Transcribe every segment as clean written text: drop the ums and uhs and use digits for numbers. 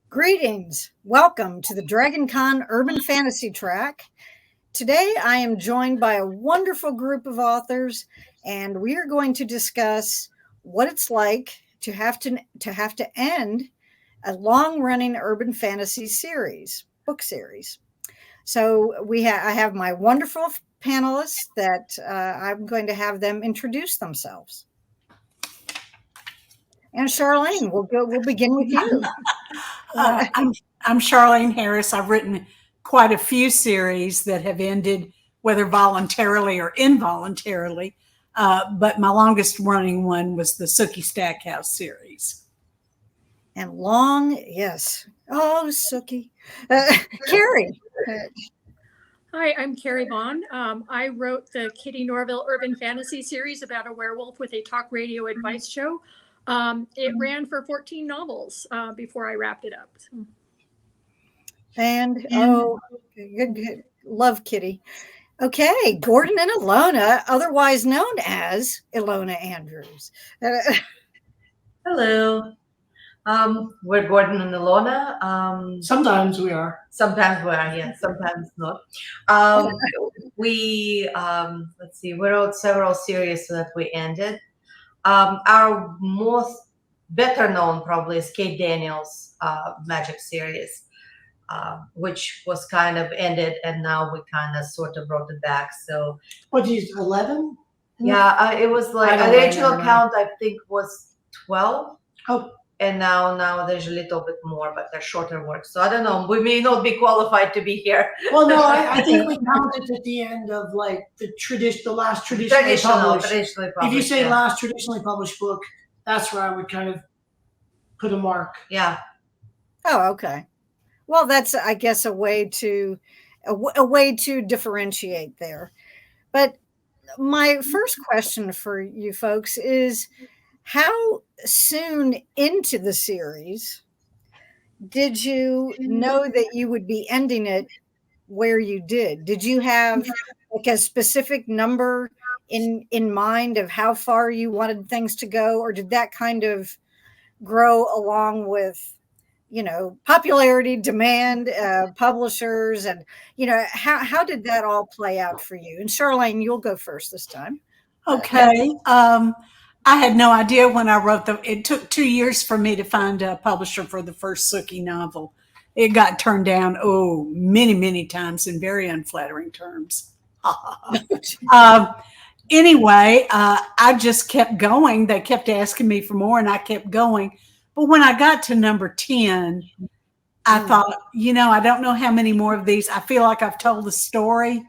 Greetings. Welcome to the Dragon Con Urban Fantasy Track. Today I am joined by a wonderful group of authors, and we are going to discuss what it's like to end a long-running urban fantasy book series. So I have my wonderful panelists that I'm going to have them introduce themselves. And Charlene, we'll begin with you. I'm Charlene Harris. I've written quite a few series that have ended, whether voluntarily or involuntarily. But my longest running one was the Sookie Stackhouse series. And yes. Oh, Sookie. Carrie. Hi, I'm Carrie Vaughn. I wrote the Kitty Norville Urban Fantasy series about a werewolf with a talk radio advice show. It ran for 14 novels before I wrapped it up. And good. Love Kitty. Okay, Gordon and Ilona, otherwise known as Ilona Andrews. Hello. We're Gordon and Ilona. Sometimes we are. Sometimes we are, yes, sometimes not. Let's see, we wrote several series that we ended. Our most better known probably is Kate Daniels' Magic series, which was kind of ended, and now we kind of sort of brought it back. So, what did you use, 11? Yeah, it was like the original count I think was 12. Oh. And now there's a little bit more, but they're shorter works. So I don't know. We may not be qualified to be here. Well, no, I think we counted at the end of like the last traditionally published. If you say last traditionally published book, that's where I would kind of put a mark. Yeah. Oh, okay. Well, that's, I guess, a way to differentiate there. But my first question for you folks is, how soon into the series did you know that you would be ending it where you did? Did you have like a specific number in mind of how far you wanted things to go, or did that kind of grow along with, popularity, demand, publishers, and how did that all play out for you? And Charlene, you'll go first this time. Okay. I had no idea when I wrote them. It took 2 years for me to find a publisher for the first Sookie novel. It got turned down, many, many times in very unflattering terms. Anyway, I just kept going. They kept asking me for more, and I kept going. But when I got to number 10, I thought, I don't know how many more of these. I feel like I've told the story,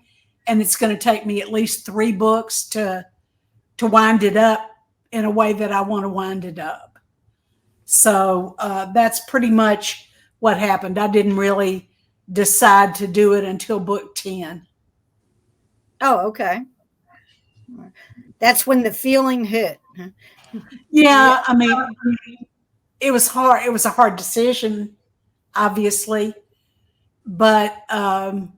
and it's going to take me at least 3 books to wind it up in a way that I want to wind it up. So that's pretty much what happened. I didn't really decide to do it until book 10. Oh, okay. That's when the feeling hit. Yeah, I mean, it was hard. It was a hard decision, obviously. But I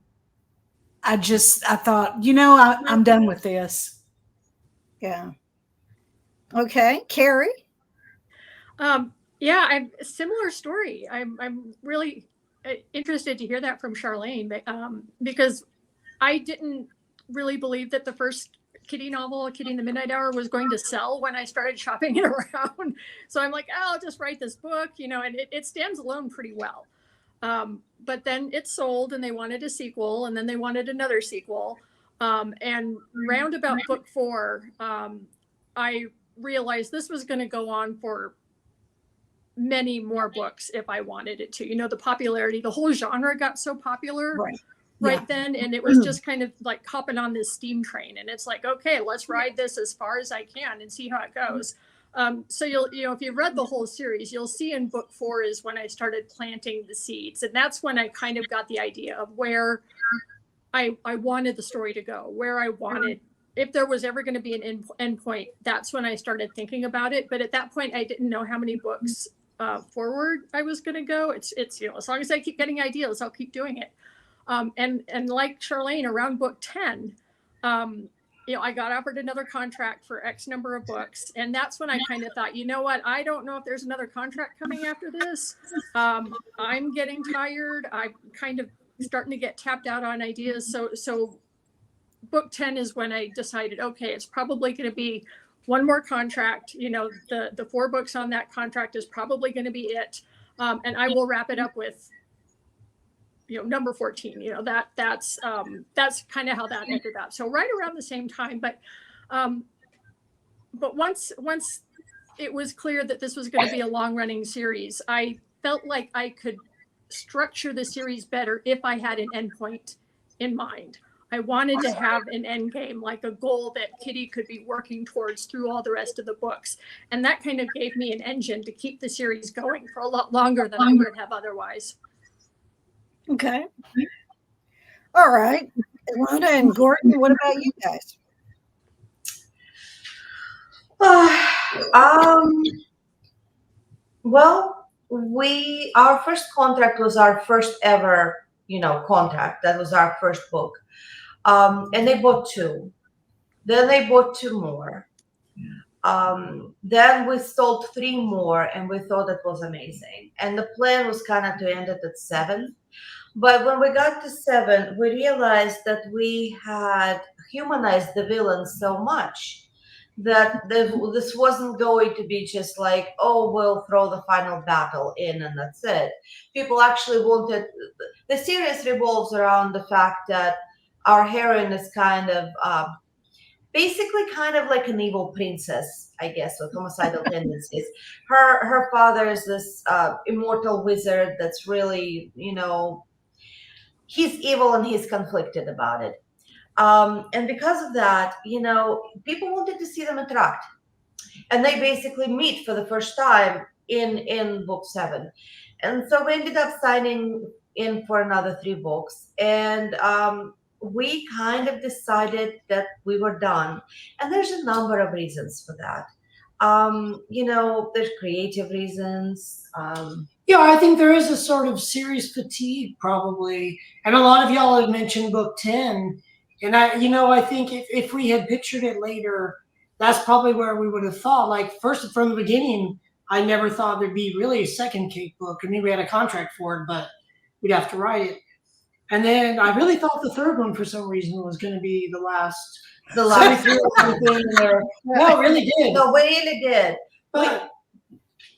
thought, I'm done with this. Yeah. Okay, Carrie. Yeah, I'm a similar story. I'm really interested to hear that from Charlene, because I didn't really believe that the first Kitty novel, Kitty in the Midnight Hour, was going to sell when I started shopping it around. So I'm like, I'll just write this book, and it stands alone pretty well. But then it sold, and they wanted a sequel, and then they wanted another sequel. And round about book 4, I realized this was going to go on for many more books if I wanted it to. The popularity, the whole genre got so popular right then, and it was just kind of like hopping on this steam train. And it's like, okay, let's ride this as far as I can and see how it goes. So if you've read the whole series, you'll see in book 4 is when I started planting the seeds, and that's when I kind of got the idea of where I wanted the story to go, where I wanted. If there was ever going to be an end point, that's when I started thinking about it. But at that point, I didn't know how many books forward I was going to go. It's as long as I keep getting ideas, I'll keep doing it. And like Charlene, around book 10, I got offered another contract for X number of books. And that's when I kind of thought, you know what? I don't know if there's another contract coming after this. I'm getting tired. I'm kind of starting to get tapped out on ideas. So book 10 is when I decided, okay, it's probably going to be one more contract. The 4 books on that contract is probably going to be it. And I will wrap it up with, number 14. That's kind of how that ended up. So right around the same time, but once it was clear that this was going to be a long running series, I felt like I could structure the series better if I had an endpoint in mind. I wanted to have an end game, like a goal that Kitty could be working towards through all the rest of the books. And that kind of gave me an engine to keep the series going for a lot longer than I would have otherwise. Okay. All right. Ilana and Gordon, what about you guys? Well, our first contract was our first ever, contract. That was our first book. And they bought 2. Then they bought 2 more. Then we sold 3 more, and we thought it was amazing. And the plan was kind of to end it at 7. But when we got to 7, we realized that we had humanized the villains so much that this wasn't going to be just like, oh, we'll throw the final battle in and that's it. People actually wanted, the series revolves around the fact that our heroine is kind of basically kind of like an evil princess, I guess, with homicidal tendencies. Her father is this immortal wizard that's really, he's evil and he's conflicted about it. And because of that, people wanted to see them interact. And they basically meet for the first time in book 7. And so we ended up signing in for another 3 books. And we kind of decided that we were done. And there's a number of reasons for that. There's creative reasons. Yeah, I think there is a sort of series fatigue probably. And a lot of y'all have mentioned book 10. And I think if we had pictured it later, that's probably where we would have thought. Like, first, from the beginning, I never thought there'd be really a second Kate book. I mean, we had a contract for it, but we'd have to write it. And then I really thought the third one, for some reason, was going to be the last. The last thing there. No, it really did. No, we really did. But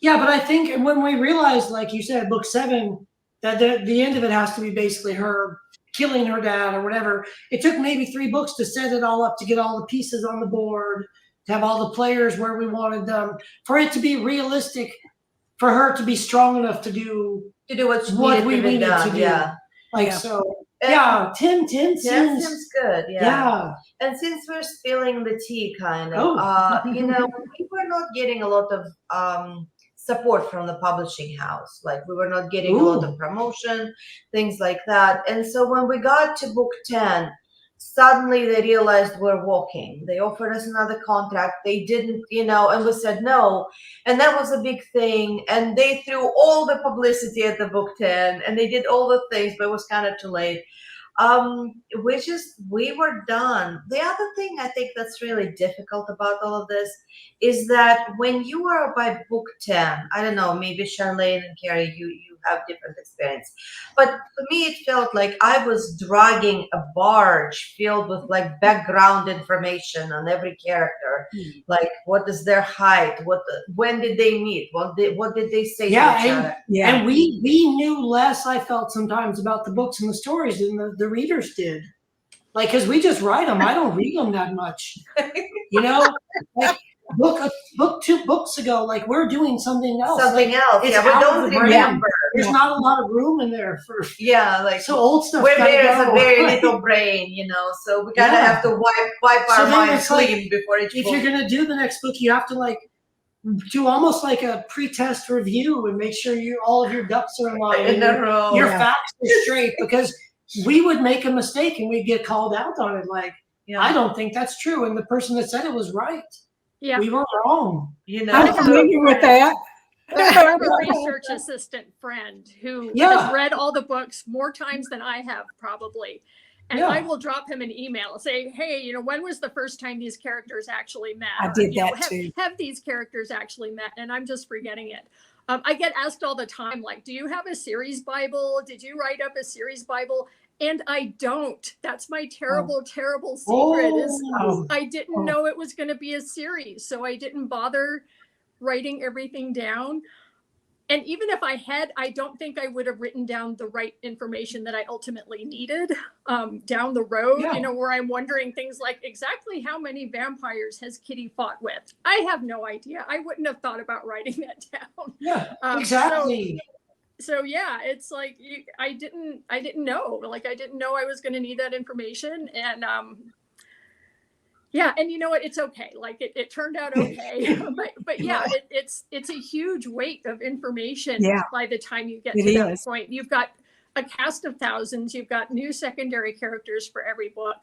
yeah, but I think when we realized, like you said, book 7, that the end of it has to be basically her killing her dad or whatever. It took maybe 3 books to set it all up, to get all the pieces on the board, to have all the players where we wanted them, for it to be realistic, for her to be strong enough to do what we needed to do. Yeah. So. Yeah, 10 seems good. Yeah. And since we're spilling the tea, kind of, we were not getting a lot of support from the publishing house. Like, we were not getting a lot of promotion, things like that. And so when we got to book 10, suddenly they realized we're walking. They offered us another contract. They didn't, and we said no. And that was a big thing. And they threw all the publicity at the book 10, and they did all the things, but it was kind of too late. We were done. The other thing I think that's really difficult about all of this is that when you are by book 10, I don't know, maybe Charlene and Carrie, you have different experience. But for me, it felt like I was dragging a barge filled with like background information on every character. Like, what is their height? When did they meet? What did they say to each other? And we knew less, I felt sometimes, about the books and the stories than the readers did. Like, because we just write them. I don't read them that much. Like, book 2 books ago, like, we're doing something else. We don't remember. There's not a lot of room in there for so old stuff. Where there's a very little brain, so we kind of have to wipe our minds clean before each book. If you're gonna do the next book, you have to like do almost like a pre-test review and make sure all of your ducks are in line, in a row. Your facts are straight, because we would make a mistake and we'd get called out on it. Like, I don't think that's true, and the person that said it was right. Yeah, we were wrong. I'm familiar with that. I have a research assistant friend who has read all the books more times than I have, probably. And Yeah. I will drop him an email saying, hey, you know, when was the first time these characters actually met? I Or, did you know, that too. have these characters actually met? And I'm just forgetting it. I get asked all the time, like, do you have a series Bible? Did you write up a series Bible? And I don't. That's my terrible, terrible secret is Oh. I didn't know it was going to be a series. So I didn't bother writing everything down. And even if I had, I don't think I would have written down the right information that I ultimately needed down the road, Yeah. you know, where I'm wondering things like exactly how many vampires has Kitty fought with? I have no idea. I wouldn't have thought about writing that down. Yeah, Um, exactly. So yeah, it's like I didn't know. Like I didn't know I was going to need that information, and yeah, and you know what? It's okay. Like it turned out okay, but yeah, it's a huge weight of information. Yeah. By the time you get It to that is. point, you've got a cast of thousands. You've got new secondary characters for every book,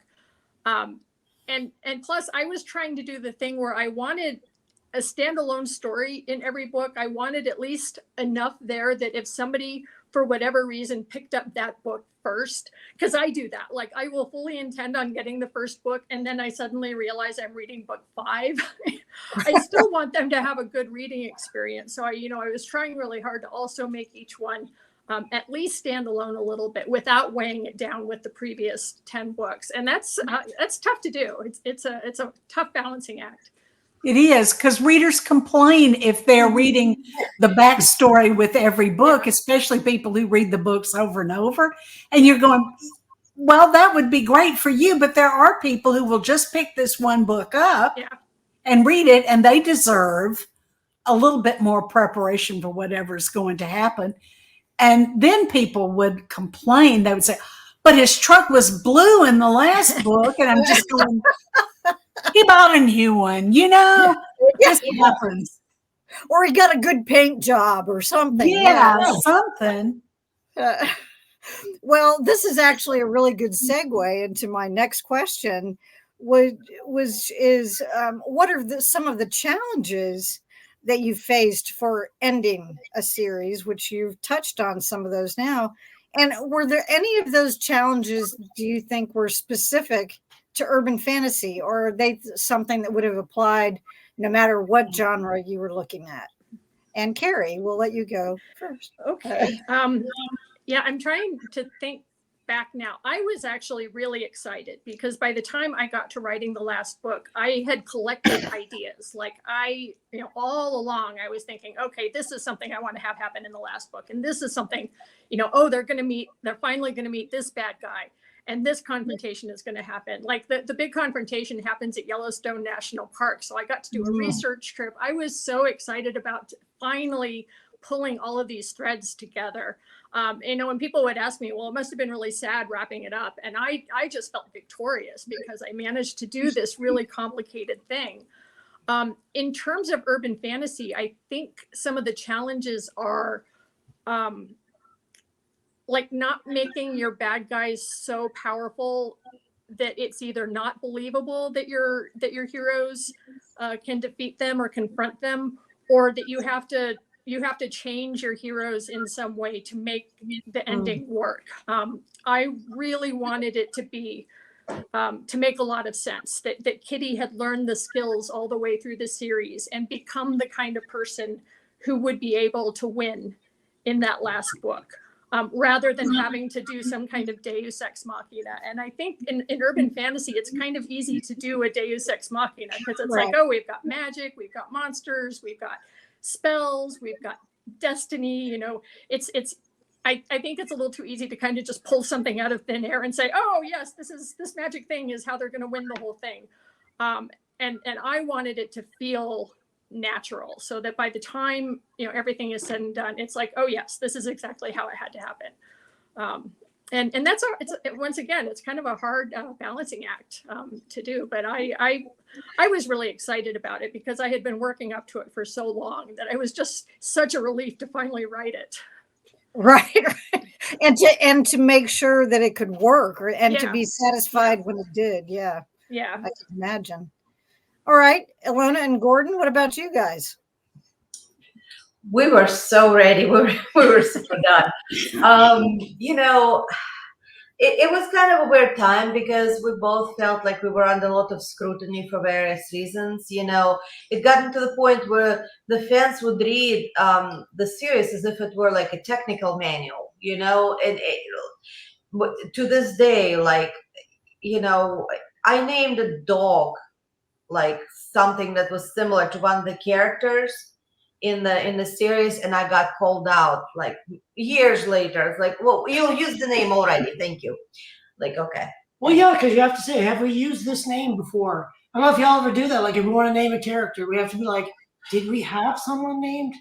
and plus, I was trying to do the thing where I wanted a standalone story in every book. I wanted at least enough there that if somebody, for whatever reason, picked up that book first, because I do that. Like I will fully intend on getting the first book, and then I suddenly realize I'm reading book 5. I still want them to have a good reading experience. So I was trying really hard to also make each one at least stand alone a little bit without weighing it down with the previous 10 books. And that's tough to do. It's a tough balancing act. It is, because readers complain if they're reading the backstory with every book, especially people who read the books over and over. And you're going, well, that would be great for you, but there are people who will just pick this one book up and read it, and they deserve a little bit more preparation for whatever's going to happen. And then people would complain. They would say, but his truck was blue in the last book. And I'm just going, he bought a new one, you know, this happens. Or he got a good paint job or something. Yeah, something. Well, this is actually a really good segue into my next question. What are some of the challenges that you faced for ending a series, which you've touched on some of those now? And were there any of those challenges, do you think, were specific to urban fantasy, or are they something that would have applied no matter what genre you were looking at? And Carrie, we'll let you go first. Okay. Yeah, I'm trying to think back now. I was actually really excited because by the time I got to writing the last book, I had collected ideas. Like all along I was thinking, okay, this is something I want to have happen in the last book. And this is something, they're finally going to meet this bad guy. And this confrontation is going to happen. Like the big confrontation happens at Yellowstone National Park. So I got to do a research trip. I was so excited about finally pulling all of these threads together. When people would ask me, well, it must have been really sad wrapping it up. And I just felt victorious because I managed to do this really complicated thing. In terms of urban fantasy, I think some of the challenges are like not making your bad guys so powerful that it's either not believable that your heroes can defeat them or confront them, or that you have to change your heroes in some way to make the ending work. I really wanted it to be to make a lot of sense that Kitty had learned the skills all the way through the series and become the kind of person who would be able to win in that last book. Rather than having to do some kind of deus ex machina. And I think in urban fantasy, it's kind of easy to do a deus ex machina because it's like, oh, we've got magic, we've got monsters, we've got spells, we've got destiny. I think it's a little too easy to kind of just pull something out of thin air and say, oh, yes, this magic thing is how they're going to win the whole thing. And I wanted it to feel natural so that by the time everything is said and done, it's like, oh yes, this is exactly how it had to happen. And that's once again, it's kind of a hard balancing act to do, but I was really excited about it because I had been working up to it for so long that it was just such a relief to finally write it. Right. And to make sure that it could work to be satisfied when it did. Yeah I can imagine. All right, Ilona and Gordon, what about you guys? We were so ready. We were so done. it was kind of a weird time because we both felt like we were under a lot of scrutiny for various reasons. You know, it got to the point where the fans would read the series as if it were like a technical manual, you know, and to this day, like, you know, I named a dog like something that was similar to one of the characters in the series, and I got called out like years later. It's like, well, you used the name already, thank you. Like, okay. Well, yeah, because you have to say, have we used this name before? I don't know if y'all ever do that. Like, if we want to name a character, we have to be like, did we have someone named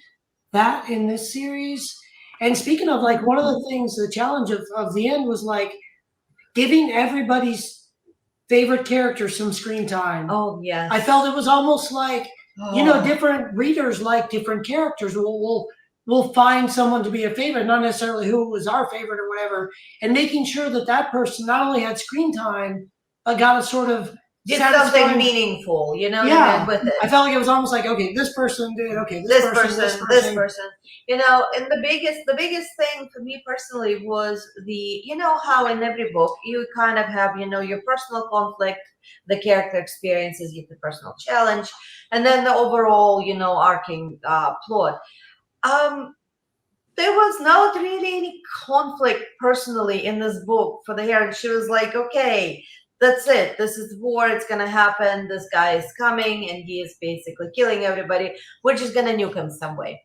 that in this series? And speaking of, like, one of the things, the challenge of the end was like giving everybody's favorite character some screen time. Oh yeah. I felt it was almost like, you know, different readers like different characters. We'll find someone to be a favorite, not necessarily who was our favorite or whatever, and making sure that that person not only had screen time, but got a sort of did something meaningful, you know, yeah, with it. I felt like it was almost like, okay, this person did, okay, this person, you know. And the biggest thing for me personally was you know, how in every book you kind of have, you know, your personal conflict, the character experiences, you have the personal challenge, and then the overall, you know, arcing plot. There was not really any conflict personally in this book for the hero. She was like, okay, that's it. This is war. It's going to happen. This guy is coming and he is basically killing everybody. We're just going to nuke him some way.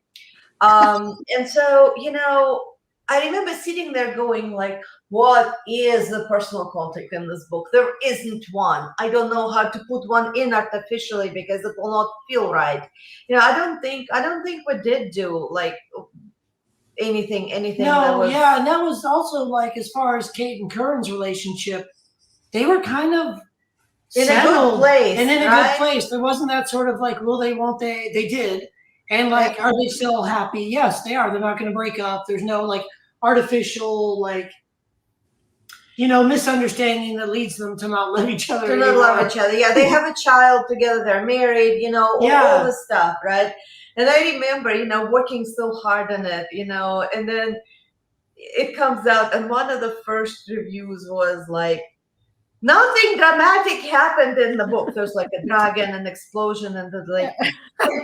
And so, you know, I remember sitting there going like, what is the personal conflict in this book? There isn't one. I don't know how to put one in artificially because it will not feel right. You know, I don't think we did do like anything. No, yeah, and that was also like, as far as Kate and Curran's relationship, they were kind of in a good place, and in a right? good place. There wasn't that sort of like, will they, won't they? They did. And like, are they still happy? Yes, they are. They're not going to break up. There's no like artificial, like, you know, misunderstanding that leads them to not love each other. To not love each other. Yeah, they have a child together. They're married. You know, all this stuff, right? And I remember, you know, working so hard on it, you know, and then it comes out, and one of the first reviews was like, nothing dramatic happened in the book. There's like a dragon, an explosion, and the like.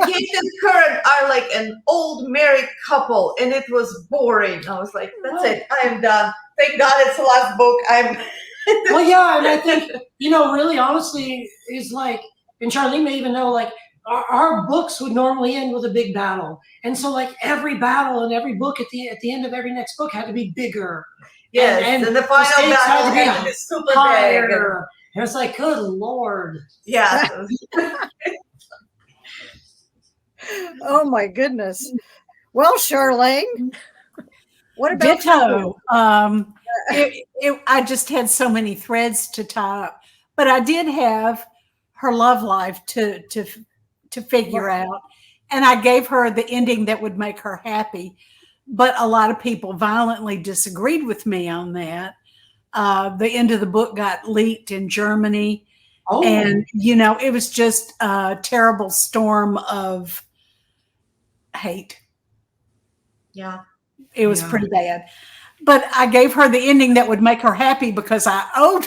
Kate and Curran are like an old married couple, and it was boring. I was like, that's it. I am done. Thank God it's the last book. Well, yeah, and I think, you know, really honestly, is like, and Charlene may even know, like, our books would normally end with a big battle, and so like every battle and every book at the end of every next book had to be bigger. Yes, and the final battle had to be super big. And it's like, good Lord. Yeah. Oh my goodness. Well, Charlene, what about Ditto. I just had so many threads to tie up, but I did have her love life to figure out, and I gave her the ending that would make her happy. But a lot of people violently disagreed with me on that. The end of the book got leaked in Germany. Oh. And, you know, it was just a terrible storm of hate. Yeah. It was pretty bad. But I gave her the ending that would make her happy because I owed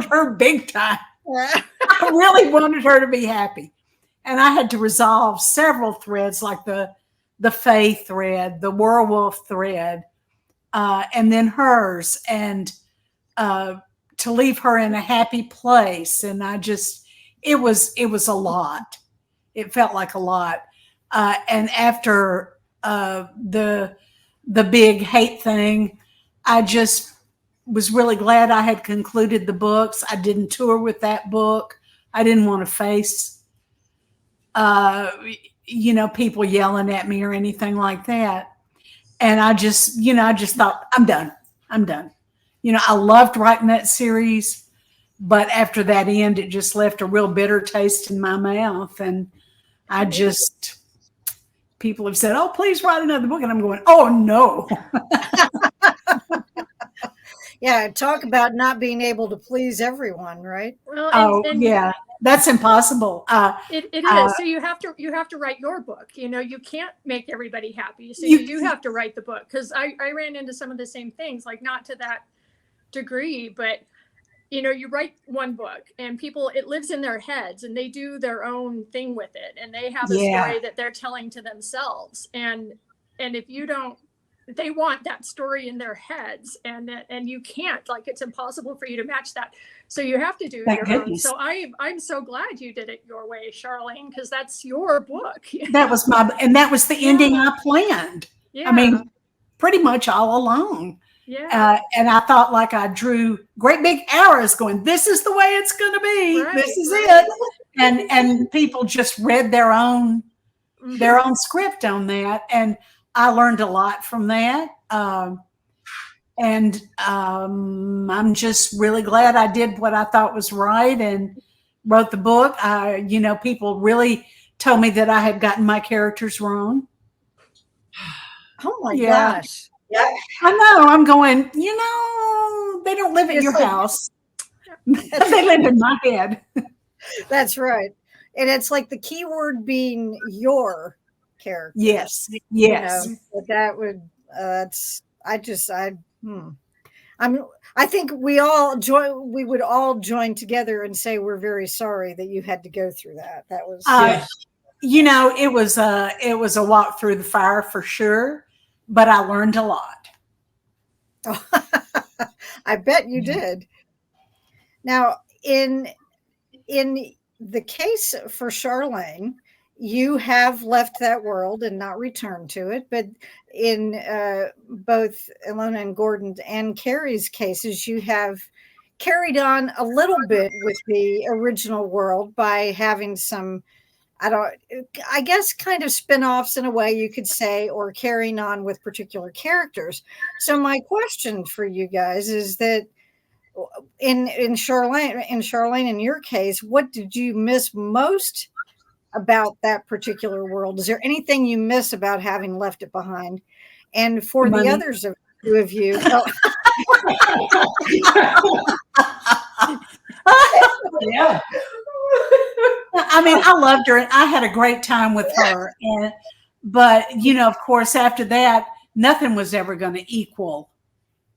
her big time. I really wanted her to be happy. And I had to resolve several threads, like the Faye thread, the werewolf thread, and then hers, and to leave her in a happy place. And it was a lot. It felt like a lot. And after the big hate thing, I just was really glad I had concluded the books. I didn't tour with that book. I didn't want to face you know, people yelling at me or anything like that. And I just thought, I'm done. You know, I loved writing that series, but after that end, it just left a real bitter taste in my mouth. And people have said, oh, please write another book. And I'm going, oh no. Yeah. Talk about not being able to please everyone, right? Well, yeah. That's impossible. It is. So you have to write your book. You know, you can't make everybody happy. So you have to write the book. Because I ran into some of the same things, like not to that degree, but you write one book and people, it lives in their heads and they do their own thing with it. And they have a story that they're telling to themselves. And if you don't, they want that story in their heads, and you can't, like, it's impossible for you to match that. So you have to do your own. So I'm so glad you did it your way, Charlene, because that's your book. That was that was the ending I planned. Yeah. I mean, pretty much all along. Yeah. And I thought, like, I drew great big arrows going, this is the way it's going to be. Right, this is it. And people just read their own script on that. And I learned a lot from that. And I'm just really glad I did what I thought was right and wrote the book. People really told me that I had gotten my characters wrong. Oh my gosh. Yeah. I know. I'm going, they don't live at your house. They live in my head. That's right. And it's like the key word being your character. Yes. Yes. But that would, I think we would all join together and say, we're very sorry that you had to go through that. That was, it was a walk through the fire for sure, but I learned a lot. I bet you did. Now, in the case for Charlene, you have left that world and not returned to it. But in both Ilona and Gordon and Carrie's cases, you have carried on a little bit with the original world by having some, I guess, kind of spin-offs in a way you could say, or carrying on with particular characters. So my question for you guys is that in Charlene, in your case, what did you miss most about that particular world? Is there anything you miss about having left it behind? And for the others of you, Yeah. I mean, I loved her and I had a great time with her. But of course, after that, nothing was ever going to equal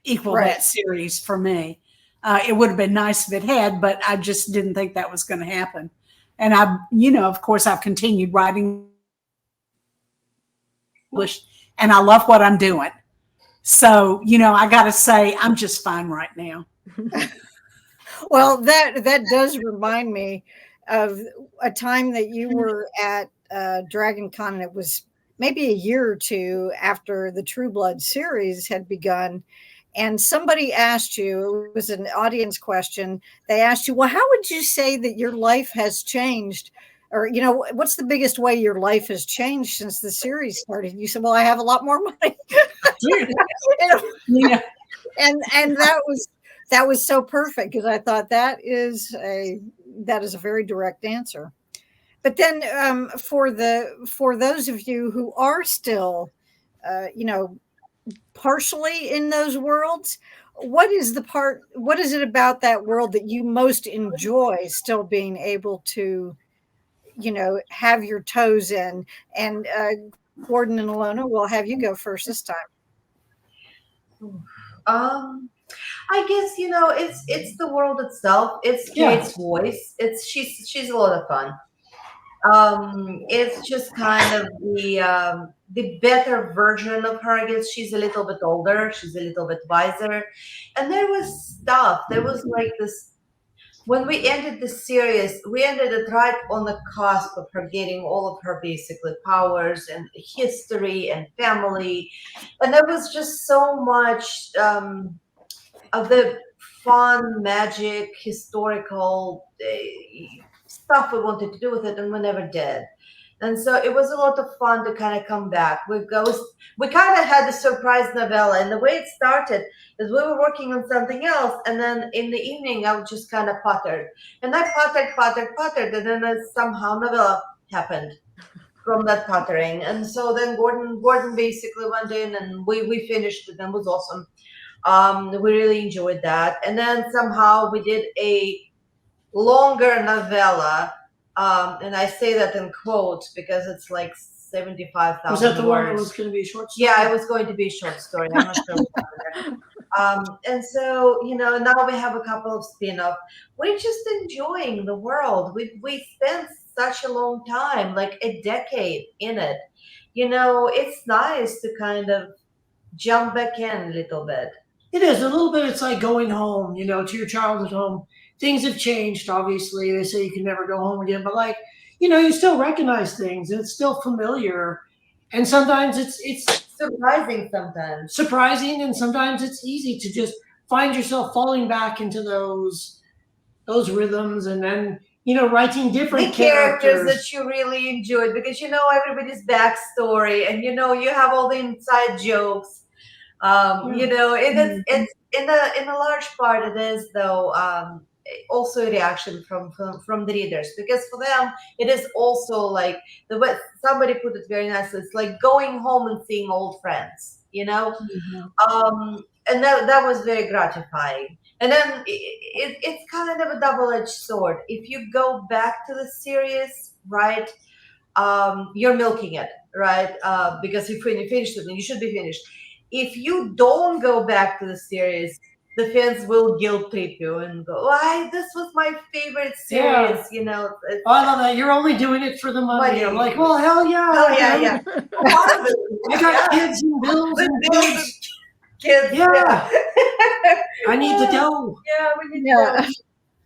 that series for me. It would have been nice if it had, but I just didn't think that was going to happen. And of course, I've continued writing English, and I love what I'm doing. So, I got to say, I'm just fine right now. Well, that does remind me of a time that you were at Dragon Con, and it was maybe a year or two after the True Blood series had begun. And somebody asked you, it was an audience question. They asked you, well, how would you say that your life has changed? Or, what's the biggest way your life has changed since the series started? You said, well, I have a lot more money. And that was so perfect, because I thought that is a very direct answer. But then for those of you who are still, partially in those worlds, what is it about that world that you most enjoy still being able to, have your toes in? And Gordon and Ilona, we'll have you go first this time. I guess it's the world itself. It's Kate's voice. She's a lot of fun. It's just kind of the better version of her. I guess she's a little bit older. She's a little bit wiser. And there was like this. When we ended the series, we ended it right on the cusp of her getting all of her basically powers and history and family. And there was just so much of the fun, magic, historical stuff we wanted to do with it, and we never did. And so it was a lot of fun to kind of come back. We kind of had a surprise novella, and the way it started is we were working on something else, and then in the evening I would just kind of pottered, and I pottered, and then somehow novella happened from that pottering. And so then Gordon basically went in, and we finished it, and it was awesome. We really enjoyed that. And then somehow we did a longer novella, and I say that in quotes because it's like 75,000 Was that the words. one that was going to be a short story? Yeah, it was going to be a short story. I'm not sure what happened there. And so, now we have a couple of spin-off. We're just enjoying the world. We spent such a long time, like a decade in it. It's nice to kind of jump back in a little bit. It is a little bit. It's like going home, to your childhood home. Things have changed, obviously. They say you can never go home again, but you still recognize things, and it's still familiar. And sometimes it's surprising, and sometimes it's easy to just find yourself falling back into those rhythms, and then writing different characters that you really enjoyed, because everybody's backstory, and you have all the inside jokes. It's in a large part it is, though, also a reaction from the readers, because for them it is also like the way somebody put it very nicely. It's like going home and seeing old friends, Mm-hmm. and that was very gratifying. And then it's kind of a double-edged sword. If you go back to the series, right, you're milking it, right, because you finished it and you should be finished. If you don't go back to the series, the fans will guilt trip you and go, "Why? This was my favorite series." Oh, I love that. You're only doing it for the money. I'm like, well, hell yeah. Oh yeah. I got kids and bills and kids. Yeah. I need the dough. Yeah, we need to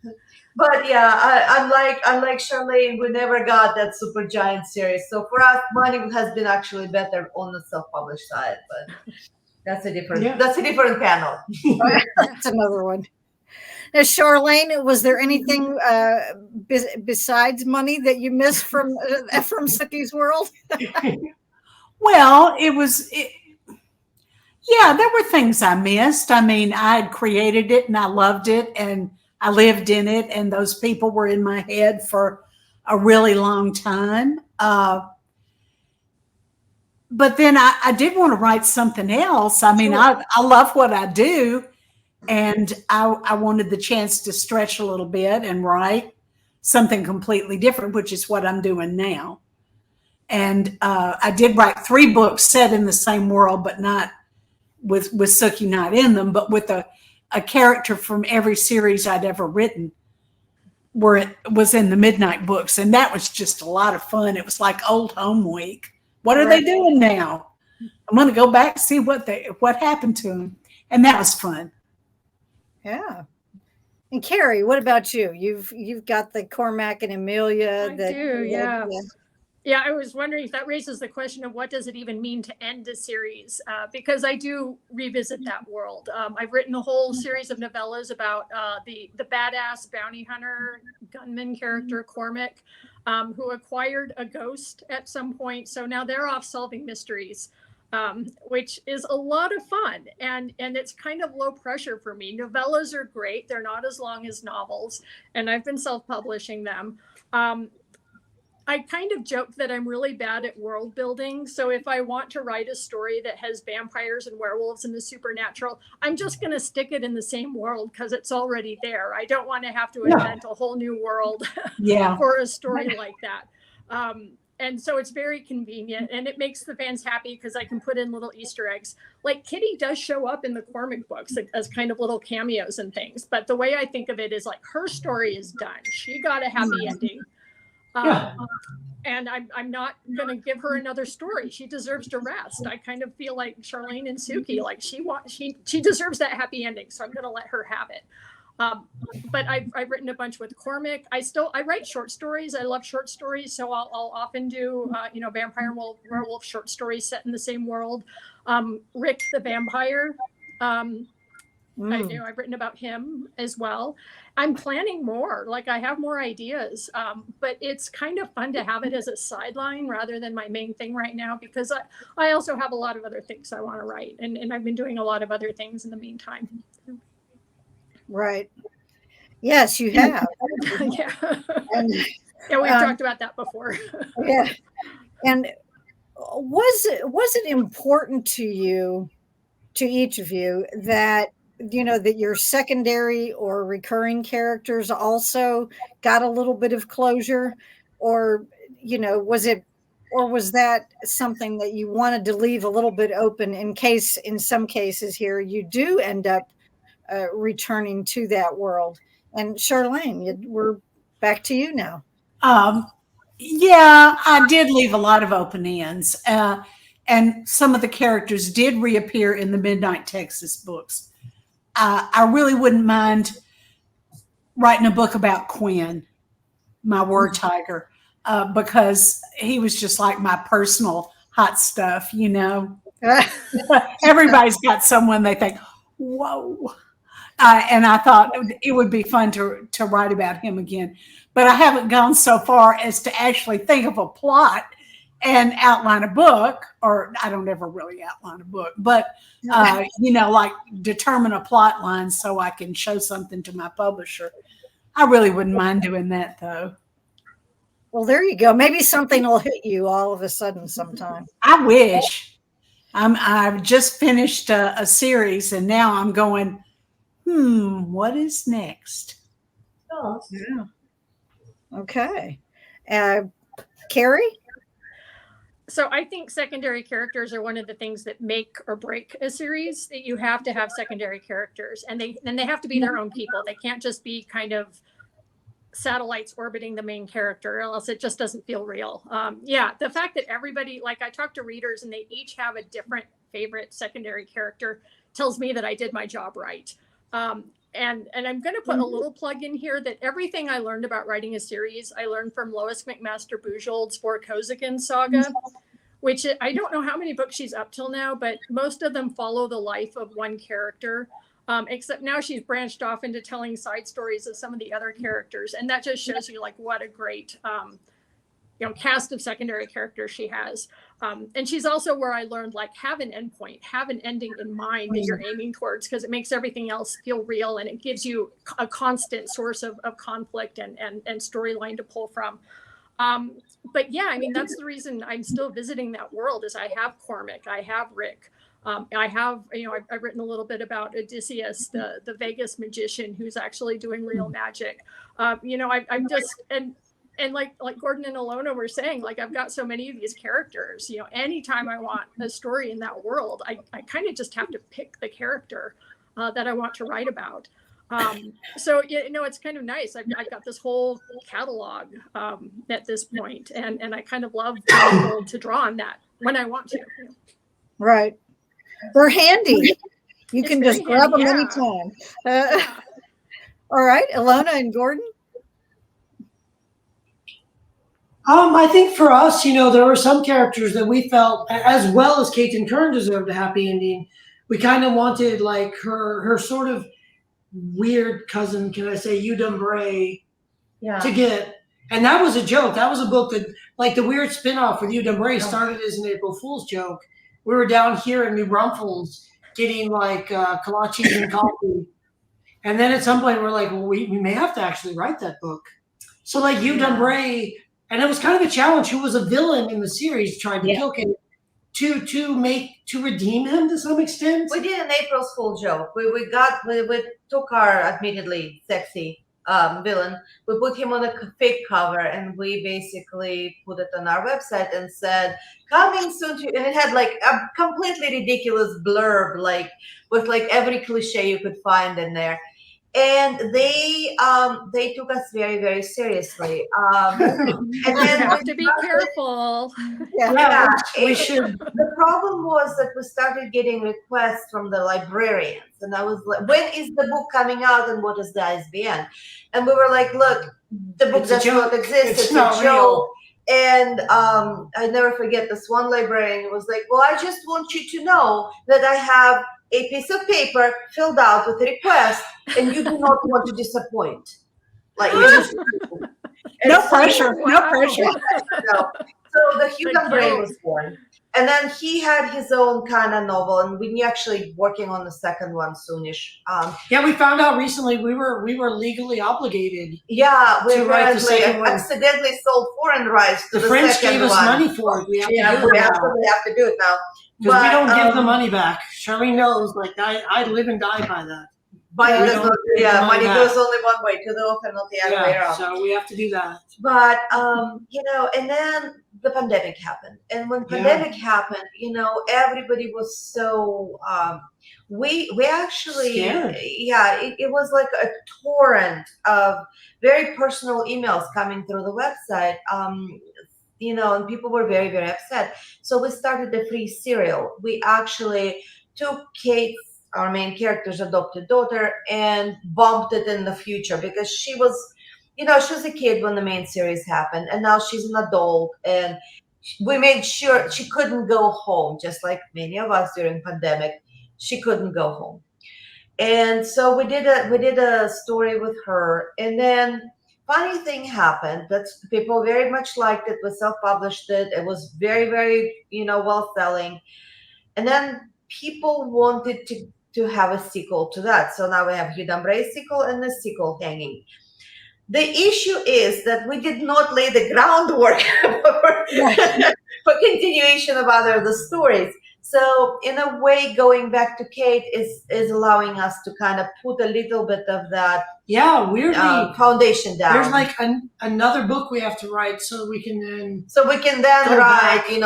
go. But yeah, unlike Charlene, we never got that super giant series. So for us, money has been actually better on the self-published side, but that's a different panel. That's another one. Now, Charlene, was there anything besides money that you missed from Sookie's World? Well, yeah, there were things I missed. I mean, I had created it and I loved it and I lived in it, and those people were in my head for a really long time. But then I did want to write something else. I mean, I love what I do, and I wanted the chance to stretch a little bit and write something completely different, which is what I'm doing now. And I did write 3 books set in the same world, but not with Sookie not in them, but with a character from every series I'd ever written, where it was in the Midnight books. And that was just a lot of fun. It was like old home week. What are they doing now? I'm going to go back and see what happened to them. And that was fun. Yeah. And Carrie, what about you? You've got the Cormac and Amelia. I do, yeah. Yeah, I was wondering if that raises the question of what does it even mean to end a series? Because I do revisit that world. I've written a whole series of novellas about the badass bounty hunter gunman character Cormac, who acquired a ghost at some point. So now they're off solving mysteries, which is a lot of fun. And it's kind of low pressure for me. Novellas are great. They're not as long as novels, and I've been self-publishing them. I kind of joke that I'm really bad at world building. So if I want to write a story that has vampires and werewolves and the supernatural, I'm just going to stick it in the same world because it's already there. I don't want to have to invent a whole new world for a story like that. And so it's very convenient, and it makes the fans happy because I can put in little Easter eggs. Like Kitty does show up in the Cormac books as kind of little cameos and things. But the way I think of it is like her story is done. She got a happy ending. And I'm not going to give her another story. She deserves to rest. I kind of feel like Charlene and Sookie, like she deserves that happy ending. So I'm going to let her have it. But I've written a bunch with Cormac. I write short stories. I love short stories. So I'll often do, vampire and werewolf short stories set in the same world. Rick the vampire. I've written about him as well. I'm planning more. Like I have more ideas, but it's kind of fun to have it as a sideline rather than my main thing right now, because I also have a lot of other things I want to write, and I've been doing a lot of other things in the meantime. Right. Yes, you have. Yeah. We've talked about that before. Yeah. And was it important to you, to each of you, that that your secondary or recurring characters also got a little bit of closure, or was it or was that something that you wanted to leave a little bit open in case, in some cases here, you do end up returning to that world? And Charlene, we're back to you now. Yeah, I did leave a lot of open ends. And some of the characters did reappear in the Midnight Texas books. I really wouldn't mind writing a book about Quinn, my war tiger, because he was just like my personal hot stuff, you know. Everybody's got someone they think, whoa. And I thought it would be fun to write about him again. But I haven't gone so far as to actually think of a plot and outline a book, or I don't ever really outline a book, but, you know, like determine a plot line so I can show something to my publisher. I really wouldn't mind doing that, though. Well, there you go. Maybe something will hit you all of a sudden sometime. I wish. I've just finished a series, and now I'm going, what is next? Oh, Yeah. Okay. Carrie? So I think secondary characters are one of the things that make or break a series. That you have to have secondary characters, and they have to be their own people. They can't just be kind of satellites orbiting the main character, or else it just doesn't feel real. Yeah, the fact that everybody, like I talk to readers and they each have a different favorite secondary character tells me that I did my job right. And I'm going to put a little plug in here that everything I learned about writing a series, I learned from Lois McMaster Bujold's Vorkosigan saga, which I don't know how many books she's up till now, but most of them follow the life of one character. Except now she's branched off into telling side stories of some of the other characters. And that just shows you like what a great, cast of secondary characters she has. And she's also where I learned, like, have an endpoint, have an ending in mind that you're aiming towards, because it makes everything else feel real. And it gives you a constant source of conflict and storyline to pull from. But yeah, I mean, that's the reason I'm still visiting that world is I have Cormac, I have Rick. I have, I've written a little bit about Odysseus, the Vegas magician who's actually doing real magic. I'm just, and like Gordon and Alona were saying, like, I've got so many of these characters, anytime I want a story in that world, I kind of just have to pick the character that I want to write about. So, it's kind of nice. I've got this whole catalog at this point, and I kind of love being able to draw on that when I want to. Right. They're handy. You can just grab them handy, anytime. All right, Alona and Gordon. I think for us, there were some characters that we felt, as well as Caitlin Kern deserved a happy ending. We kind of wanted like her sort of weird cousin, can I say, Udom Bray, to get. And that was a joke. That was a book that, like, the weird spinoff with Udom Bray started as an April Fool's joke. We were down here in New Braunfels getting like kolaches and coffee. And then at some point we're like, well, we may have to actually write that book. So like Udom Bray, and it was kind of a challenge, who was a villain in the series, tried to kill him, to redeem him to some extent. We did an April Fool joke. We took our admittedly sexy villain, we put him on a fake cover, and we basically put it on our website and said, coming soon to, and it had like a completely ridiculous blurb, like with like every cliche you could find in there. And they took us very, very seriously. And You then have to be careful. We should. The problem was that we started getting requests from the librarians, and I was like, when is the book coming out and what is the ISBN? And we were like, look, the book does not exist. It's a joke. And I never forget, this one librarian was like, well, I just want you to know that I have a piece of paper filled out with a request, and you do not want to disappoint. Like, you just no pressure. So the Udom Bray was born, and then he had his own kind of novel, and we actually working on the second one soonish. We found out recently we were legally obligated. Yeah, we write the second one. accidentally sold foreign rights to the French gave us money for it. We absolutely have to do it now. Because we don't give the money back. Charlene knows, like, I live and die by that. Money We does don't not. give Yeah, money money back. goes only one way, to the author, not the other way around. So we have to do that. But and then the pandemic happened, and when pandemic happened, everybody was so we actually Scared. it was like a torrent of very personal emails coming through the website, and people were very, very upset. So we started a free serial. We actually took Kate's, our main character's adopted daughter, and bumped it in the future because she was a kid when the main series happened, and now she's an adult, and we made sure she couldn't go home, just like many of us during pandemic. She couldn't go home. And so we did a story with her, and then funny thing happened that people very much liked it. We self-published it. It was very, very, well selling. And then people wanted to have a sequel to that. So now we have Hugh Dambray's sequel and the sequel hanging. The issue is that we did not lay the groundwork for continuation of the stories. So in a way, going back to Kate is allowing us to kind of put a little bit of that weirdly foundation down. there's like another book we have to write so we can then write, back. a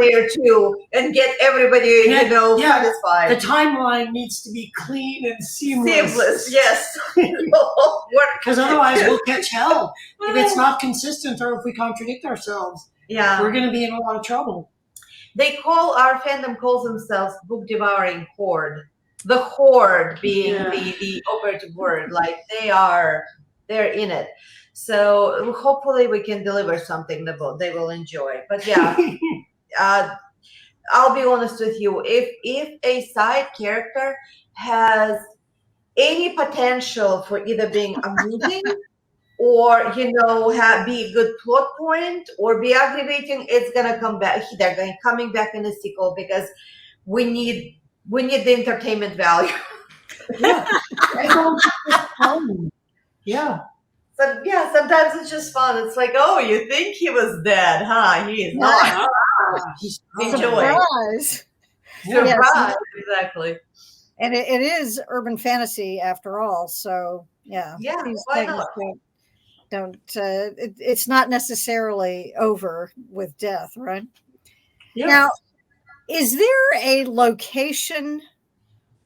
day or two and get everybody, satisfied. The timeline needs to be clean and seamless. Yes. Because otherwise we'll catch hell if it's not consistent or if we contradict ourselves. Yeah. We're going to be in a lot of trouble. Our fandom calls themselves book devouring horde. The horde being the operative word, like they're in it. So hopefully we can deliver something that they will enjoy. But I'll be honest with you. If a side character has any potential for either being amusing or be a good plot point or be aggravating, it's gonna come back. They're coming back in the sequel because we need the entertainment value. Yeah. So sometimes it's just fun. It's like, oh, you think he was dead, huh? He is not. Enjoy. Surprise. Surprise. Exactly. And it is urban fantasy after all. So these why things not? it's not necessarily over with death, right? Yeah. Now, is there a location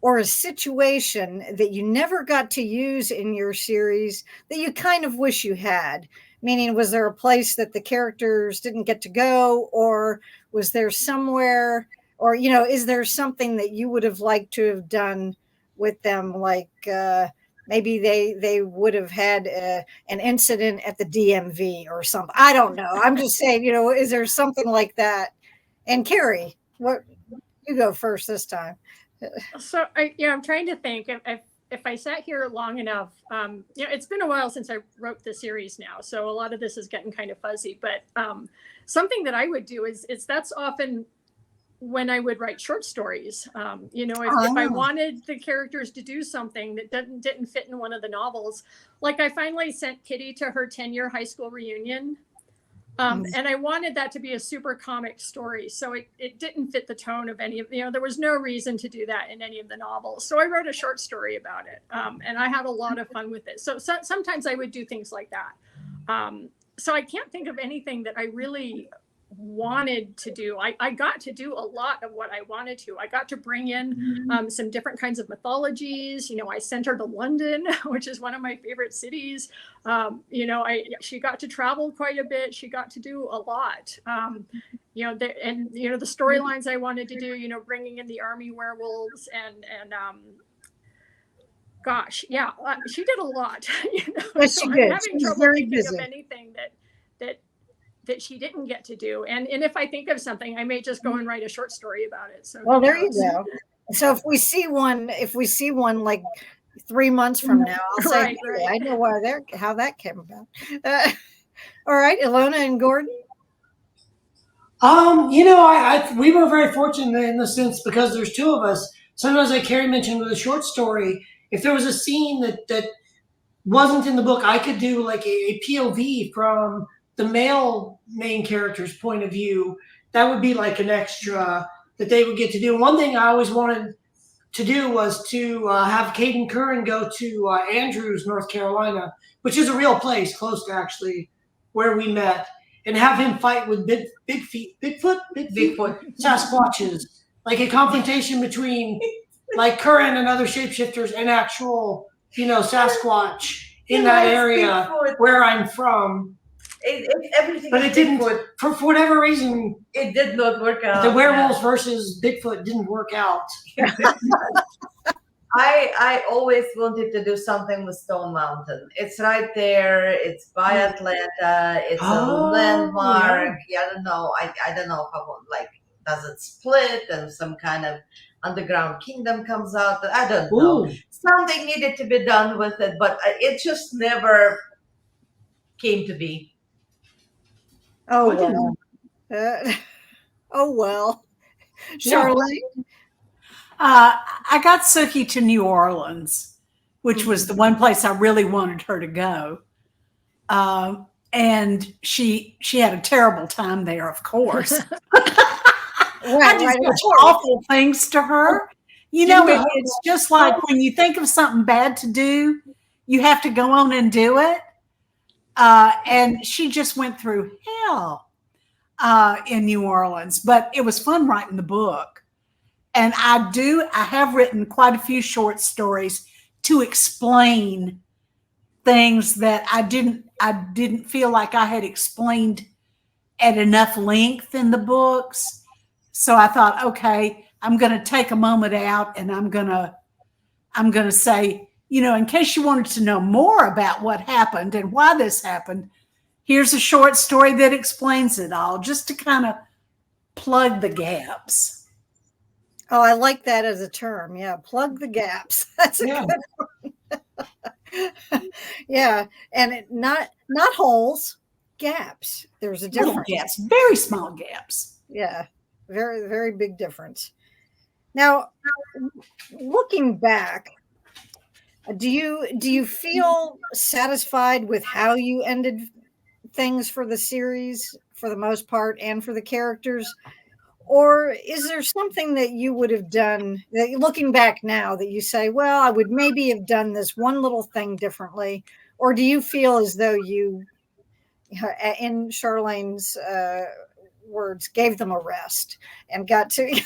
or a situation that you never got to use in your series that you kind of wish you had? Meaning, was there a place that the characters didn't get to go, or was there somewhere, or, is there something that you would have liked to have done with them? Like, maybe they would have had an incident at the DMV or something. I don't know. I'm just saying, is there something like that? And Carrie, you go first this time. So I'm trying to think if I sat here long enough. It's been a while since I wrote the series now, so a lot of this is getting kind of fuzzy. But something that I would do is that's often when I would write short stories. If I wanted the characters to do something that didn't fit in one of the novels, like I finally sent Kitty to her 10-year high school reunion. And I wanted that to be a super comic story. So it didn't fit the tone of any of, there was no reason to do that in any of the novels. So I wrote a short story about it. And I had a lot of fun with it. So sometimes I would do things like that. So I can't think of anything that I really wanted to do. I got to do a lot of what I wanted to. I got to bring in some different kinds of mythologies. I sent her to London, which is one of my favorite cities. She got to travel quite a bit. She got to do a lot. The storylines I wanted to do, bringing in the army werewolves and she did a lot. Yes, she did. I'm having trouble thinking of anything that she didn't get to do. And if I think of something, I may just go and write a short story about it. So well, there you go. So if we see one like 3 months from now, I'll say, Right. I know how that came about. All right, Ilona and Gordon. We were very fortunate in the sense because there's two of us. Sometimes, like Carrie mentioned with a short story, if there was a scene that wasn't in the book, I could do like a POV from the male main character's point of view. That would be like an extra that they would get to do. One thing I always wanted to do was to have Caden Curran go to Andrews, North Carolina, which is a real place close to actually where we met, and have him fight with Bigfoot, Sasquatches, like a confrontation between like Curran and other shapeshifters and actual, Sasquatch in that area where I'm from. Everything, but it didn't. For whatever reason, it did not work out. The werewolves versus Bigfoot didn't work out. I always wanted to do something with Stone Mountain. It's right there. It's by Atlanta. It's a landmark. Yeah. I don't know. I don't know how, like, does it split and some kind of underground kingdom comes out? I don't know. Ooh. Something needed to be done with it, but it just never came to be. Oh, well. Oh, well. Charlene? I got Sookie to New Orleans, which was the one place I really wanted her to go. And she had a terrible time there, of course. I did such awful things to her. It's just like when you think of something bad to do, you have to go on and do it. And she just went through hell in New Orleans, but it was fun writing the book. And I have written quite a few short stories to explain things that I didn't feel like I had explained at enough length in the books. So I thought, okay, I'm going to take a moment out and I'm going to say, in case you wanted to know more about what happened and why this happened, here's a short story that explains it all, just to kind of plug the gaps. Oh, I like that as a term. Yeah, plug the gaps. That's a good one. Yeah, and not holes, gaps. There's a difference. Little gaps, very small gaps. Yeah, very, very big difference. Now, looking back, do you feel satisfied with how you ended things for the series for the most part and for the characters? Or is there something that you would have done that, looking back now, that you say, well, I would maybe have done this one little thing differently? Or do you feel as though you, in Charlene's words, gave them a rest and got to,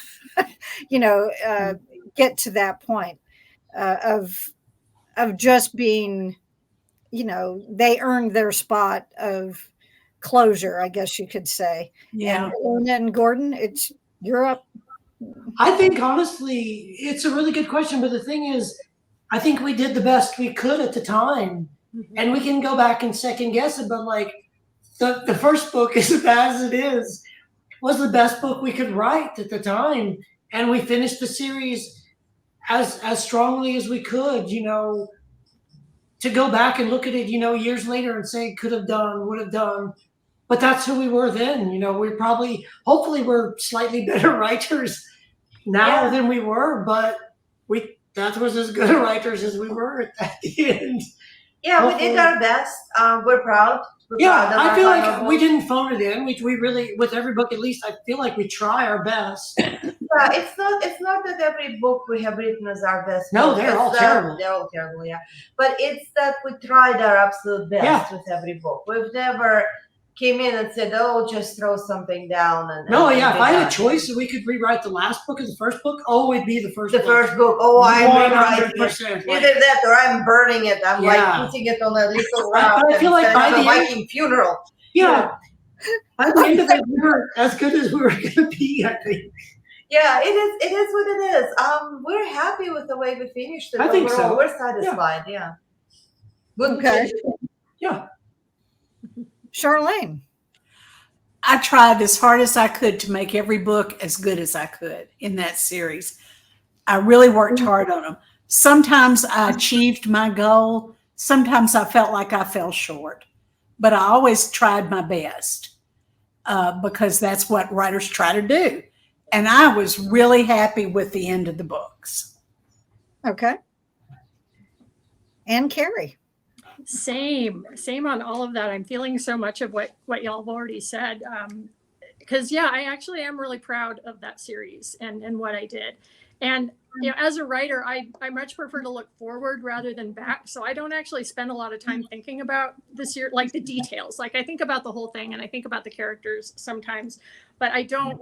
get to that point of just being, they earned their spot of closure, I guess you could say. Yeah. And Gordon, you're up. I think honestly, it's a really good question. But the thing is, I think we did the best we could at the time. Mm-hmm. And we can go back and second guess it. But like the first book, as bad as it is, was the best book we could write at the time. And we finished the series as strongly as we could, to go back and look at it, years later and say could have done, would have done. But that's who we were then. Hopefully we're slightly better writers now than we were, but that was as good a writers as we were at the end. Yeah, hopefully. We did our best. We're proud. I feel like we didn't phone it in. We really, with every book at least, I feel like we try our best. Yeah, it's not that every book we have written is our best. No, they're all terrible. They're all terrible, yeah. But it's that we tried our absolute best with every book. We've never came in and said, "Oh, just throw something down." If I had a choice, we could rewrite the last book or the first book. Oh, it'd be the first book. First book. Oh, I'm rewriting it. 100%. Either that or I'm burning it. I'm like putting it on a little route. I feel like by the Viking funeral. Yeah. By the end of it, we were as good as we were going to be, I think. Yeah, it is what it is. We're happy with the way we finished it. I think so. We're satisfied. Yeah. Good. Okay. Yeah. Charlene. I tried as hard as I could to make every book as good as I could in that series. I really worked hard on them. Sometimes I achieved my goal. Sometimes I felt like I fell short. But I always tried my best because that's what writers try to do. And I was really happy with the end of the books. Okay. And Carrie. Same on all of that. I'm feeling so much of what y'all have already said. because yeah, I actually am really proud of that series and what I did. And you know, as a writer, I much prefer to look forward rather than back. So I don't actually spend a lot of time thinking about this year, like the details. Like I think about the whole thing and I think about the characters sometimes, but I don't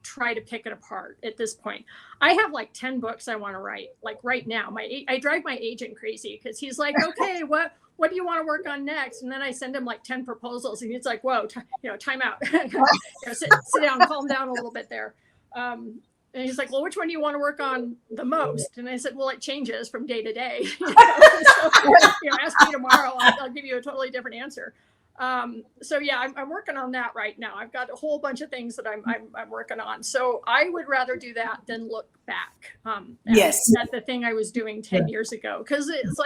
try to pick it apart at this point. I have like 10 books I want to write. Like right now, I drive my agent crazy because he's like, okay, what do you want to work on next? And then I send him like 10 proposals and he's like, whoa, time out. Sit down, calm down a little bit there. And he's like, well, which one do you want to work on the most? And I said, well, it changes from day to day. So, ask me tomorrow, I'll give you a totally different answer. So yeah, I'm working on that right now. I've got a whole bunch of things that I'm working on. So I would rather do that than look back. Yes. At the thing I was doing 10 years ago. Because it's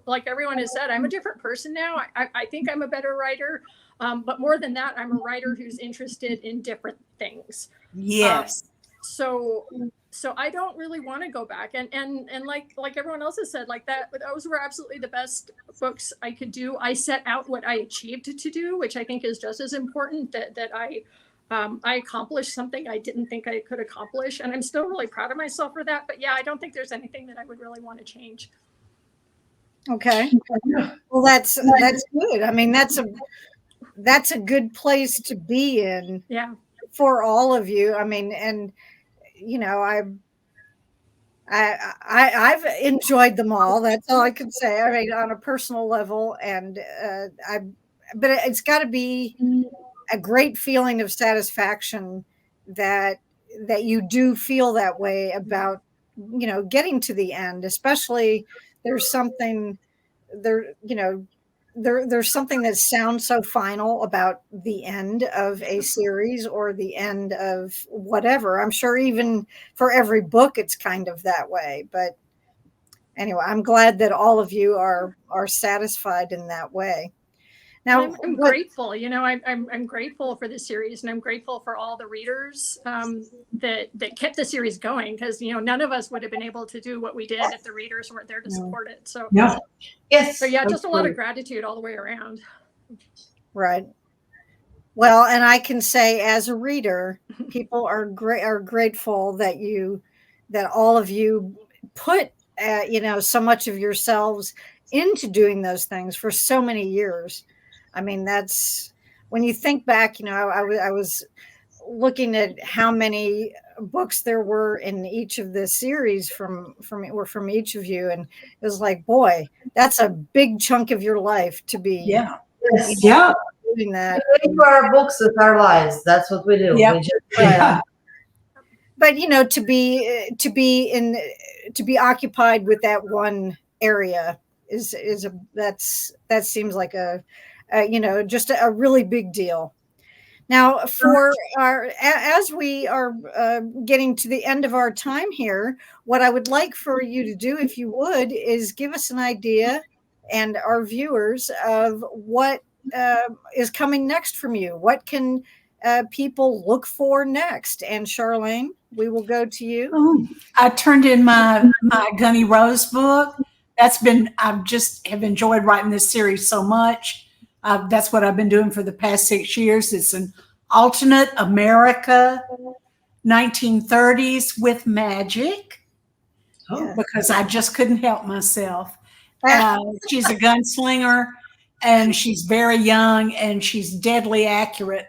like everyone has said, I'm a different person now. I think I'm a better writer. But more than that, I'm a writer who's interested in different things. Yes. So I don't really want to go back and like everyone else has said, like that, those were absolutely the best books I could do. I set out what I achieved to do, which I think is just as important, that I accomplished something I didn't think I could accomplish. And I'm still really proud of myself for that. But yeah, I don't think there's anything that I would really want to change. Okay. Well, that's good. I mean, that's a good place to be in. Yeah. For all of you. I mean, and you know, I've enjoyed them all. That's all I could say. I mean, on a personal level, and but it's got to be a great feeling of satisfaction that you do feel that way about, you know, getting to the end. Especially there's something there, you know. There's something that sounds so final about the end of a series or the end of whatever. I'm sure even for every book, it's kind of that way. But anyway, I'm glad that all of you are satisfied in that way. Now, I'm grateful. You know, I'm grateful for the series, and I'm grateful for all the readers that kept the series going, because you know none of us would have been able to do what we did if the readers weren't there to support it. So Yeah. Yes. So yeah, just a lot of gratitude all the way around. Right. Well, and I can say as a reader, people are grateful that all of you put you know, so much of yourselves into doing those things for so many years. I mean, that's when you think back, you know, I was looking at how many books there were in each of the series from each of you, and it was like, boy, that's a big chunk of your life to be Yeah. Yes. Yeah. doing that. We do our books with our lives. That's what we do. Yeah. We just, Yeah. But you know, to be occupied with that one area that seems like a you know, just a really big deal. Now, as we are getting to the end of our time here, what I would like for you to do, if you would, is give us an idea, and our viewers, of what is coming next from you. What can people look for next? And Charlene, we will go to you. Oh, I turned in my Gunny Rose book. I just have enjoyed writing this series so much. That's what I've been doing for the past 6 years. It's an alternate America 1930s with magic, because I just couldn't help myself. She's a gunslinger, and she's very young, and she's deadly accurate.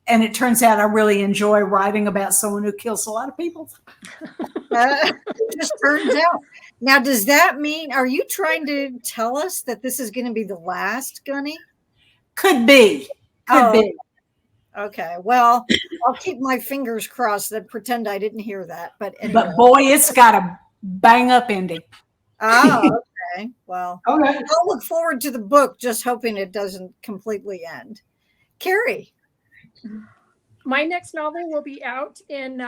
And it turns out I really enjoy writing about someone who kills a lot of people. It just turns out. Now, does that mean, are you trying to tell us that this is going to be the last Gunny? Could be. Could be. Okay. Well, I'll keep my fingers crossed and pretend I didn't hear that. But anyway. But boy, it's got a bang up ending. Oh, okay. Well, Okay. I'll look forward to the book, just hoping it doesn't completely end. Carrie. My next novel will be out in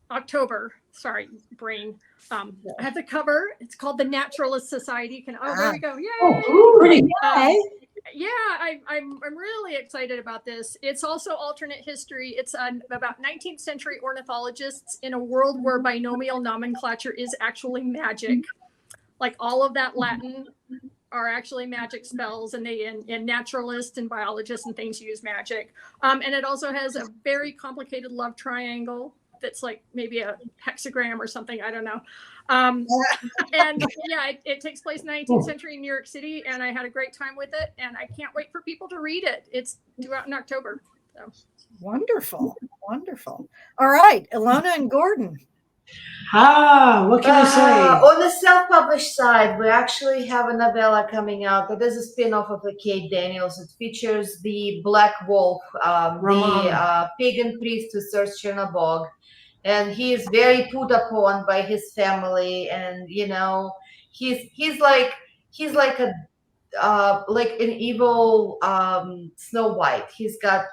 October. Sorry, brain. I have the cover. It's called The Naturalist Society. There we go. Yay! Oh, pretty. Yeah, I'm really excited about this. It's also alternate history. It's about 19th century ornithologists in a world where binomial nomenclature is actually magic. Like all of that Latin are actually magic spells, and and naturalists and biologists and things use magic. And it also has a very complicated love triangle that's like maybe a hexagram or something. I don't know. And yeah, it takes place in the 19th century in New York City, and I had a great time with it, and I can't wait for people to read it. It's due out in October. So. Wonderful. Wonderful. All right, Ilona and Gordon. What can I say? On the self-published side, we actually have a novella coming out that is a spin-off of the Kate Daniels. It features the Black Wolf, the pagan priest who serves Chernobog, and he is very put upon by his family, and you know, he's like a like an evil Snow White. He's got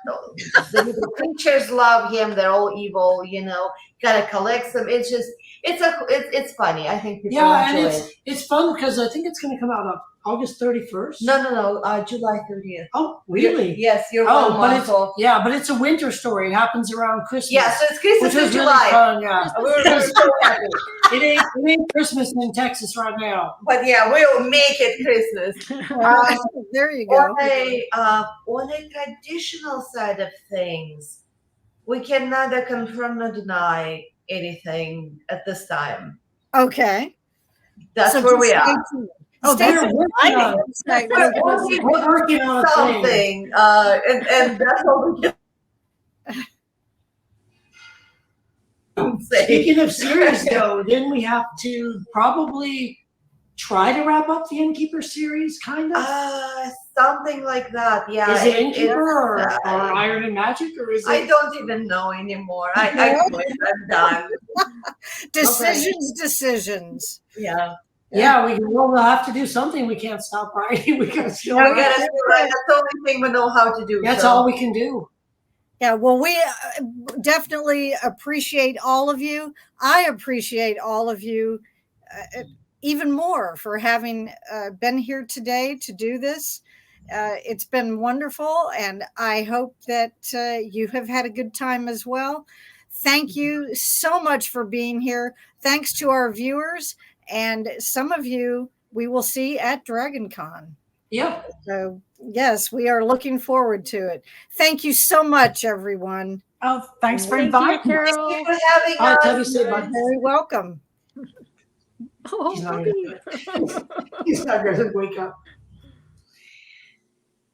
the little creatures love him. They're all evil, you know. Gotta collect them. It's just it's funny. I think people enjoy it. It's fun because I think it's going to come out on August 31st. No, July 30th. Oh, really? Yes, you're Oh, one month off. but it's a winter story. It happens around Christmas. Yeah, so it's Christmas which in is really July. fun, yeah. We're so happy. It ain't Christmas in Texas right now. But yeah, we'll make it Christmas. There you go. On a traditional side of things, we can neither confirm nor deny anything at this time. Okay. That's So where we just stay are. tuned. Oh, Stay they're tuned. working on it. Stay- We're working on a thing. Something, and that's all we can say. Speaking of series, though, then we have to probably try to wrap up the Innkeeper series, kind of. Something like that. Yeah. Is it Innkeeper or I Iron and Magic, or is it? don't even know anymore. I quit. I'm done. Decisions. Yeah. Yeah, we'll have to do something. We can't stop writing. We gotta still We write. gotta do it. That's the only thing we know how to do. That's so. all we can do. Yeah, well, we definitely appreciate all of you. I appreciate all of you even more for having been here today to do this. It's been wonderful, and I hope that you have had a good time as well. Thank you so much for being here. Thanks to our viewers, and some of you we will see at DragonCon. Yeah. So, yes, we are looking forward to it. Thank you so much, everyone. Oh, thanks for Thank you, inviting me. Carol. Thank you for having I'll us. tell you, say bye. Very welcome. Oh, He's not puppy. He's not going to wake up.